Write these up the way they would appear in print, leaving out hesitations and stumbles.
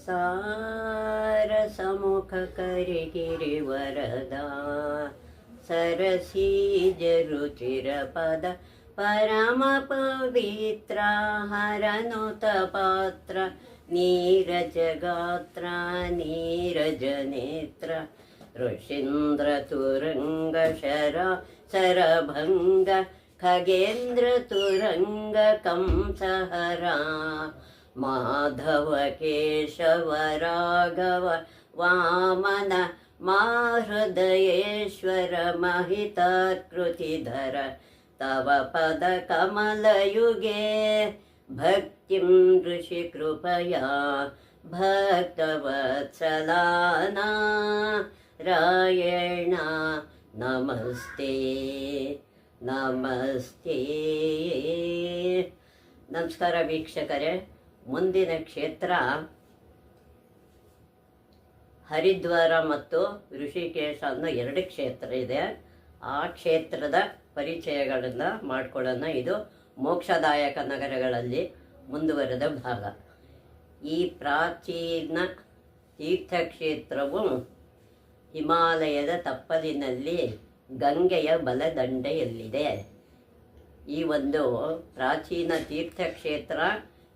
सारसमुख करिगिरिवरदा सरसीजरुचिरपद परम पवित्र हरनुतपात्र नीरजगात्र नीरजनेत्र ऋषीन्द्रतुरङ्गशर सरभङ्ग खगेन्द्रतुरङ्ग कंसहरा माधव केशव राघव वामन माहृदयेश्वर महिताकृतिधर तव पद कमलयुगे भक्तिं ऋषिकृपया भक्तवत्सलाना रायण नमस्ते नमस्ते। ನಮಸ್ಕಾರ ವೀಕ್ಷಕರೇ, ಮುಂದಿನ ಕ್ಷೇತ್ರ ಹರಿದ್ವಾರ ಮತ್ತು ಋಷಿಕೇಶ ಅನ್ನೋ ಎರಡು ಕ್ಷೇತ್ರ ಇದೆ. ಆ ಕ್ಷೇತ್ರದ ಪರಿಚಯಗಳನ್ನು ಮಾಡಿಕೊಳ್ಳೋಣ. ಇದು ಮೋಕ್ಷದಾಯಕ ನಗರಗಳಲ್ಲಿ ಮುಂದುವರೆದ ಭಾಗ. ಈ ಪ್ರಾಚೀನ ತೀರ್ಥಕ್ಷೇತ್ರವು ಹಿಮಾಲಯದ ತಪ್ಪಲಿನಲ್ಲಿ ಗಂಗೆಯ ಬಲದಂಡೆಯಲ್ಲಿದೆ. ಈ ಒಂದು ಪ್ರಾಚೀನ ತೀರ್ಥಕ್ಷೇತ್ರ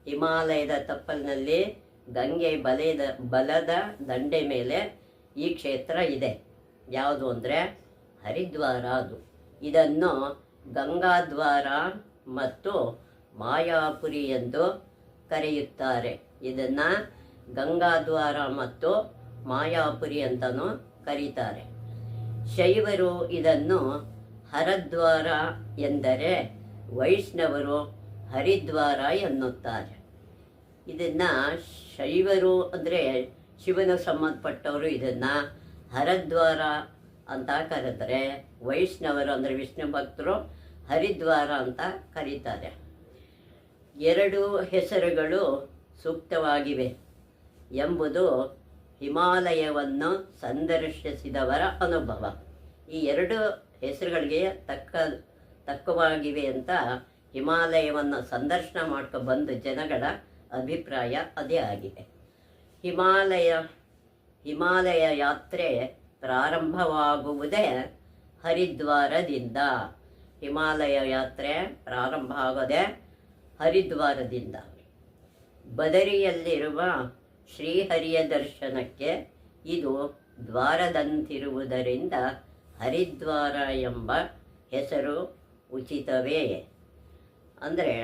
ಹಿಮಾಲಯದ ತಪ್ಪಲಿನಲ್ಲಿ ಗಂಗೆ ಬಲದ ದಂಡೆ ಮೇಲೆ ಈ ಕ್ಷೇತ್ರ ಇದೆ. ಯಾವುದು ಅಂದರೆ ಹರಿದ್ವಾರ. ಅದು ಇದನ್ನು ಗಂಗಾದ್ವಾರ ಮತ್ತು ಮಾಯಾಪುರಿ ಎಂದು ಕರೆಯುತ್ತಾರೆ. ಇದನ್ನು ಗಂಗಾದ್ವಾರ ಮತ್ತು ಮಾಯಾಪುರಿ ಅಂತಲೂ ಕರೀತಾರೆ. ಶೈವರು ಇದನ್ನು ಹರದ್ವಾರ ಎಂದರೆ ವೈಷ್ಣವರು ಹರಿದ್ವಾರ ಎನ್ನುತ್ತಾರೆ. ಇದನ್ನು ಶೈವರು ಅಂದರೆ ಶಿವನ ಸಂಬಂಧಪಟ್ಟವರು ಇದನ್ನು ಹರದ್ವಾರ ಅಂತ ಕರೀತಾರೆ. ವೈಷ್ಣವರು ಅಂದರೆ ವಿಷ್ಣು ಭಕ್ತರು ಹರಿದ್ವಾರ ಅಂತ ಕರೀತಾರೆ. ಎರಡು ಹೆಸರುಗಳು ಸೂಕ್ತವಾಗಿವೆ ಎಂಬುದು ಹಿಮಾಲಯವನ್ನು ಸಂದರ್ಶಿಸಿದವರ ಅನುಭವ. ಈ ಎರಡು ಹೆಸರುಗಳಿಗೆ ತಕ್ಕವಾಗಿವೆ ಅಂತ ಹಿಮಾಲಯವನ್ನು ಸಂದರ್ಶನ ಮಾಡ್ಕೊಂಡು ಬಂದ ಜನಗಳ ಅಭಿಪ್ರಾಯ ಅದೇ ಆಗಿದೆ. ಹಿಮಾಲಯ ಯಾತ್ರೆ ಪ್ರಾರಂಭವಾಗುವುದೇ ಹರಿದ್ವಾರದಿಂದ. ಹಿಮಾಲಯ ಯಾತ್ರೆ ಪ್ರಾರಂಭ ಆಗೋದೇ ಹರಿದ್ವಾರದಿಂದ. ಬದರಿಯಲ್ಲಿರುವ ಶ್ರೀಹರಿಯ ದರ್ಶನಕ್ಕೆ ಇದು ದ್ವಾರದಂತಿರುವುದರಿಂದ ಹರಿದ್ವಾರ ಎಂಬ ಹೆಸರು ಉಚಿತವೇ. ಅಂದರೆ